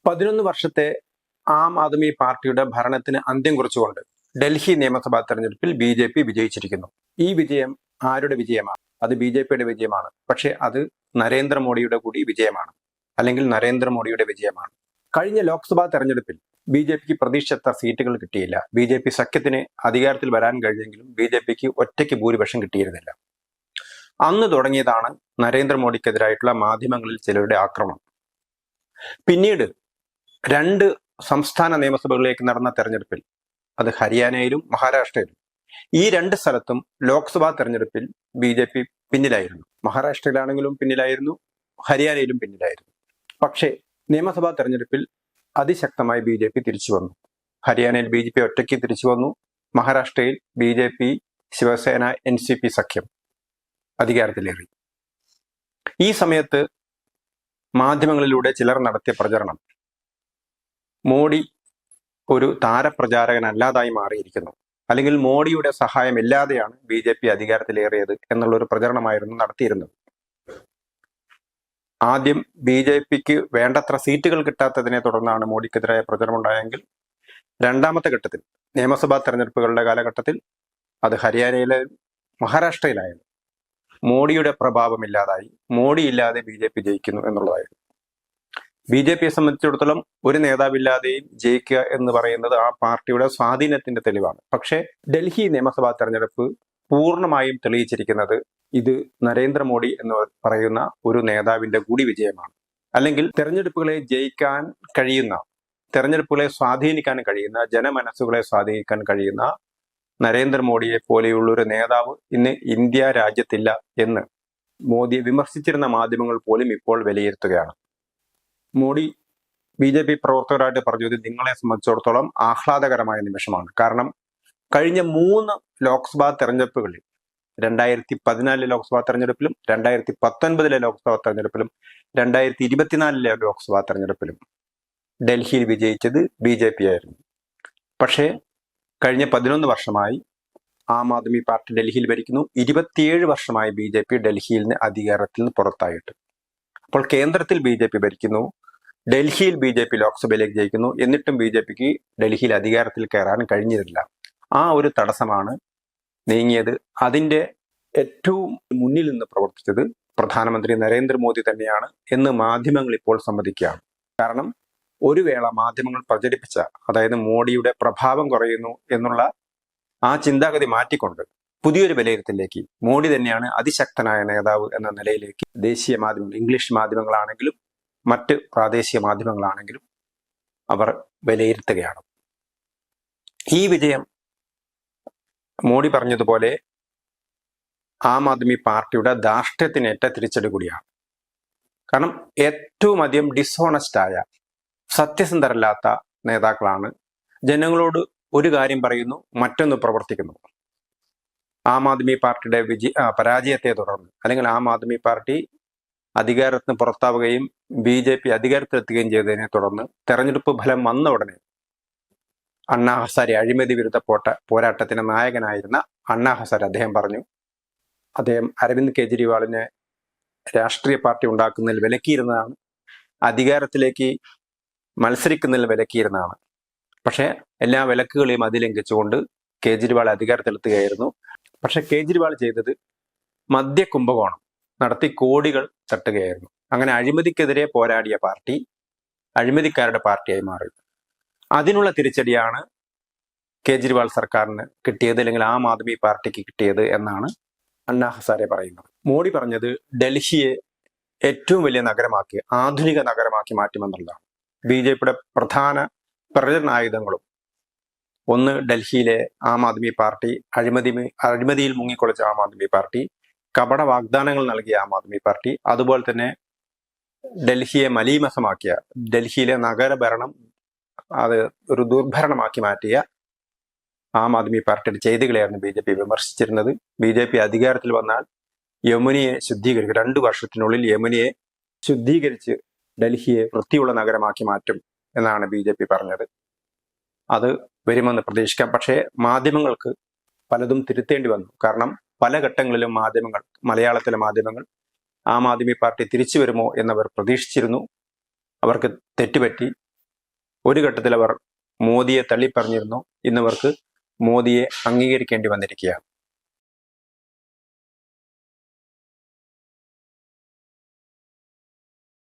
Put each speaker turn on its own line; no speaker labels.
11 വർഷത്തെ ആം ആദ്മി പാർട്ടിയുടെ ഭരണത്തിന് അന്ത്യം കുറിച്ചുകൊണ്ട് ഡൽഹി നിയമസഭാ തെരഞ്ഞെടുപ്പിൽ ബി.ജെ.പി. വിജയിച്ചിരിക്കുന്നു. ഈ വിജയം ആരുടെ വിജയമാണ്? അത് ബി.ജെ.പിയുടെ വിജയമാണ്. പക്ഷേ അത് നരേന്ദ്രമോദിയുടെ കൂടി വിജയമാണ്, അല്ലെങ്കിൽ നരേന്ദ്രമോദിയുടെ വിജയമാണ്. കഴിഞ്ഞ ലോക്സഭാ തെരഞ്ഞെടുപ്പിൽ ബി.ജെ.പിക്ക് പ്രതീക്ഷിച്ച സീറ്റുകൾ കിട്ടിയില്ല. ബി.ജെ.പി. സഖ്യത്തിന് അധികാരത്തിൽ വരാൻ കഴിഞ്ഞെങ്കിലും ബി.ജെ.പിക്ക് ഒറ്റയ്ക്ക് ഭൂരിപക്ഷം കിട്ടിയിരുന്നില്ല. അന്ന് തുടങ്ങിയതാണ് നരേന്ദ്രമോദിക്കെതിരായിട്ടുള്ള മാധ്യമങ്ങളിൽ ചിലരുടെ ആക്രമണം. പിന്നീട് 2 സംസ്ഥാന നിയമസഭകളിലേക്ക് നടന്ന തെരഞ്ഞെടുപ്പിൽ, അത് ഹരിയാനയിലും മഹാരാഷ്ട്രയിലും, ഈ 2 സ്ഥലത്തും ലോക്സഭാ തെരഞ്ഞെടുപ്പിൽ ബി.ജെ.പി. പിന്നിലായിരുന്നു. മഹാരാഷ്ട്രയിലാണെങ്കിലും പിന്നിലായിരുന്നു, ഹരിയാനയിലും പിന്നിലായിരുന്നു. പക്ഷേ നിയമസഭാ തെരഞ്ഞെടുപ്പിൽ അതിശക്തമായി ബി.ജെ.പി. തിരിച്ചു വന്നു. ഹരിയാനയിൽ ബി.ജെ.പി. ഒറ്റയ്ക്ക് തിരിച്ചു വന്നു. മഹാരാഷ്ട്രയിൽ ബി.ജെ.പി. ശിവസേന എൻ.സി.പി. സഖ്യം അധികാരത്തിലേറി. ഈ സമയത്ത് മാധ്യമങ്ങളിലൂടെ ചിലർ നടത്തിയ പ്രചരണം മോഡി ഒരു താരപ്രചാരകനല്ലാതായി മാറിയിരിക്കുന്നു, അല്ലെങ്കിൽ മോഡിയുടെ സഹായമില്ലാതെയാണ് ബി.ജെ.പി. അധികാരത്തിലേറിയത് എന്നുള്ളൊരു പ്രചരണമായിരുന്നു നടത്തിയിരുന്നത്. ആദ്യം ബി.ജെ.പിക്ക് വേണ്ടത്ര സീറ്റുകൾ കിട്ടാത്തതിനെ തുടർന്നാണ് മോഡിക്കെതിരായ പ്രചരണം ഉണ്ടായെങ്കിൽ, രണ്ടാമത്തെ ഘട്ടത്തിൽ നിയമസഭാ തെരഞ്ഞെടുപ്പുകളുടെ കാലഘട്ടത്തിൽ അത് ഹരിയാനയിലായാലും മഹാരാഷ്ട്രയിലായാലും മോഡിയുടെ പ്രഭാവമില്ലാതായി. മോഡി ഇല്ലാതെ ബി.ജെ.പി. ജയിക്കുന്നു എന്നുള്ളതായിരുന്നു. ബി.ജെ.പിയെ സംബന്ധിച്ചിടത്തോളം ഒരു നേതാവില്ലാതെയും ജയിക്കുക എന്ന് പറയുന്നത് ആ പാർട്ടിയുടെ സ്വാധീനത്തിന്റെ തെളിവാണ്. പക്ഷേ ഡൽഹി നിയമസഭാ തെരഞ്ഞെടുപ്പ് പൂർണ്ണമായും തെളിയിച്ചിരിക്കുന്നത് ഇത് നരേന്ദ്രമോദി എന്ന് പറയുന്ന ഒരു നേതാവിന്റെ കൂടി വിജയമാണ്. അല്ലെങ്കിൽ തെരഞ്ഞെടുപ്പുകളെ ജയിക്കാൻ കഴിയുന്ന, തെരഞ്ഞെടുപ്പുകളെ സ്വാധീനിക്കാൻ കഴിയുന്ന, ജനമനസ്സുകളെ സ്വാധീനിക്കാൻ കഴിയുന്ന നരേന്ദ്രമോദിയെ പോലെയുള്ള ഒരു നേതാവ് ഇന്ന് ഇന്ത്യ രാജ്യത്തില്ല എന്ന് മോദിയെ വിമർശിച്ചിരുന്ന മാധ്യമങ്ങൾ പോലും ഇപ്പോൾ വിലയിരുത്തുകയാണ്. മോഡി ബി.ജെ.പി. പ്രവർത്തകരായിട്ട് പറഞ്ഞത് നിങ്ങളെ സംബന്ധിച്ചിടത്തോളം ആഹ്ലാദകരമായ നിമിഷമാണ്. കാരണം കഴിഞ്ഞ 3 ലോക്സഭാ തെരഞ്ഞെടുപ്പുകളിൽ, 2014 ലോക്സഭാ തെരഞ്ഞെടുപ്പിലും 2019 ലോക്സഭാ തെരഞ്ഞെടുപ്പിലും 2024 ലോക്സഭാ തെരഞ്ഞെടുപ്പിലും ഡൽഹിയിൽ വിജയിച്ചത് ബി.ജെ.പി. ആയിരുന്നു. പക്ഷേ കഴിഞ്ഞ 11 വർഷമായി ആം ആദ്മി പാർട്ടി ഡൽഹിയിൽ ഭരിക്കുന്നു. 27 വർഷമായി ബി.ജെ.പി. ഡൽഹിയിൽ നിന്ന് അധികാരത്തിൽ നിന്ന് പുറത്തായിട്ട്. അപ്പോൾ കേന്ദ്രത്തിൽ ബി.ജെ.പി. ഭരിക്കുന്നു, ഡൽഹിയിൽ ബി.ജെ.പി. ലോക്സഭയിലേക്ക് ജയിക്കുന്നു. എന്നിട്ടും ബി.ജെ.പിക്ക് ഡൽഹിയിൽ അധികാരത്തിൽ കയറാൻ കഴിഞ്ഞിരുന്നില്ല. ആ ഒരു തടസ്സമാണ് നീങ്ങിയത്. അതിന്റെ ഏറ്റവും മുന്നിൽ നിന്ന് പ്രവർത്തിച്ചത് പ്രധാനമന്ത്രി നരേന്ദ്രമോദി തന്നെയാണ് എന്ന് മാധ്യമങ്ങൾ ഇപ്പോൾ സമ്മതിക്കുകയാണ്. കാരണം ഒരു വേള മാധ്യമങ്ങൾ പ്രചരിപ്പിച്ച, അതായത് മോഡിയുടെ പ്രഭാവം കുറയുന്നു എന്നുള്ള ആ ചിന്താഗതി മാറ്റിക്കൊണ്ട് പുതിയൊരു വിലയിരുത്തലിലേക്ക്, മോഡി തന്നെയാണ് അതിശക്തനായ നേതാവ് എന്ന നിലയിലേക്ക് ദേശീയ മാധ്യമങ്ങൾ, ഇംഗ്ലീഷ് മാധ്യമങ്ങളാണെങ്കിലും മറ്റ് പ്രാദേശിക മാധ്യമങ്ങളാണെങ്കിലും അവർ വിലയിരുത്തുകയാണ്. ഈ വിജയം മോഡി പറഞ്ഞതുപോലെ ആം ആദ്മി പാർട്ടിയുടെ ധാർഷ്ട്യത്തിനേറ്റ തിരിച്ചടി കൂടിയാണ്. കാരണം ഏറ്റവും അധികം ഡിസ്ഹോണസ്റ്റായ, സത്യസന്ധരല്ലാത്ത നേതാക്കളാണ്. ജനങ്ങളോട് ഒരു കാര്യം പറയുന്നു, മറ്റൊന്ന് പ്രവർത്തിക്കുന്നു. ആം ആദ്മി പാർട്ടിയുടെ പരാജയത്തെ തുടർന്ന്, അല്ലെങ്കിൽ ആം ആദ്മി പാർട്ടി അധികാരത്തിന് പുറത്താവുകയും ബി.ജെ.പി. അധികാരത്തിലെത്തുകയും ചെയ്തതിനെ തുടർന്ന് തെരഞ്ഞെടുപ്പ് ഫലം വന്ന ഉടനെ അണ്ണാ ഹസാരെ, അഴിമതി വിരുദ്ധ പോരാട്ടത്തിന് നായകനായിരുന്ന അണ്ണാ ഹസാരെ, അദ്ദേഹം പറഞ്ഞു, അദ്ദേഹം അരവിന്ദ് കെജ്രിവാളിനെ രാഷ്ട്രീയ പാർട്ടി ഉണ്ടാക്കുന്നതിൽ വിലക്കിയിരുന്നതാണ്, അധികാരത്തിലേക്ക് മത്സരിക്കുന്നതിൽ വിലക്കിയിരുന്നതാണ്. പക്ഷേ എല്ലാ വിലക്കുകളെയും അതിലംഘിച്ചുകൊണ്ട് കേജ്രിവാൾ അധികാരത്തിലെത്തുകയായിരുന്നു. പക്ഷെ കേജ്രിവാൾ ചെയ്തത് മദ്യ കുംഭകോണം നടത്തി കോടികൾ തട്ടുകയായിരുന്നു. അങ്ങനെ അഴിമതിക്കെതിരെ പോരാടിയ പാർട്ടി അഴിമതിക്കാരുടെ പാർട്ടിയായി മാറി. അതിനുള്ള തിരിച്ചടിയാണ് കേജ്രിവാൾ സർക്കാരിന് കിട്ടിയത്, അല്ലെങ്കിൽ ആം ആദ്മി പാർട്ടിക്ക് കിട്ടിയത് എന്നാണ് അണ്ണാ ഹസാരെ പറയുന്നത്. മോഡി പറഞ്ഞത് ഡൽഹിയെ ഏറ്റവും വലിയ നഗരമാക്കി, ആധുനിക നഗരമാക്കി മാറ്റുമെന്നുള്ളതാണ്. ബി.ജെ.പിയുടെ പ്രധാന പ്രചരണായുധങ്ങളും ഒന്ന് ഡൽഹിയിലെ ആം ആദ്മി പാർട്ടി, അഴിമതിയിൽ മുങ്ങിക്കൊളിച്ച ആം ആദ്മി പാർട്ടി, കപട വാഗ്ദാനങ്ങൾ നൽകിയ ആം ആദ്മി പാർട്ടി, അതുപോലെ തന്നെ ഡൽഹിയെ മലീമസമാക്കിയ, ഡൽഹിയിലെ നഗരഭരണം അത് ഒരു ദുർഭരണമാക്കി മാറ്റിയ ആം ആദ്മി പാർട്ടിയുടെ ചെയ്തികളെയായിരുന്നു ബി.ജെ.പി. വിമർശിച്ചിരുന്നത്. ബി.ജെ.പി. അധികാരത്തിൽ വന്നാൽ യമുനയെ ശുദ്ധീകരിക്കും, 2 വർഷത്തിനുള്ളിൽ യമുനയെ ശുദ്ധീകരിച്ച് ഡൽഹിയെ വൃത്തിയുള്ള നഗരമാക്കി മാറ്റും എന്നാണ് ബി.ജെ.പി. പറഞ്ഞത്. അത് വരുമെന്ന് പ്രതീക്ഷിക്കാം. പക്ഷേ മാധ്യമങ്ങൾക്ക് പലതും തിരുത്തേണ്ടി വന്നു. കാരണം പല ഘട്ടങ്ങളിലും മാധ്യമങ്ങൾ, മലയാളത്തിലെ മാധ്യമങ്ങൾ ആം ആദ്മി പാർട്ടി തിരിച്ചു വരുമോ എന്നവർ പ്രതീക്ഷിച്ചിരുന്നു. അവർക്ക് തെറ്റുപറ്റി. ഒരു ഘട്ടത്തിൽ അവർ മോദിയെ തള്ളിപ്പറഞ്ഞിരുന്നു. ഇന്നവർക്ക് മോദിയെ അംഗീകരിക്കേണ്ടി വന്നിരിക്കുകയാണ്.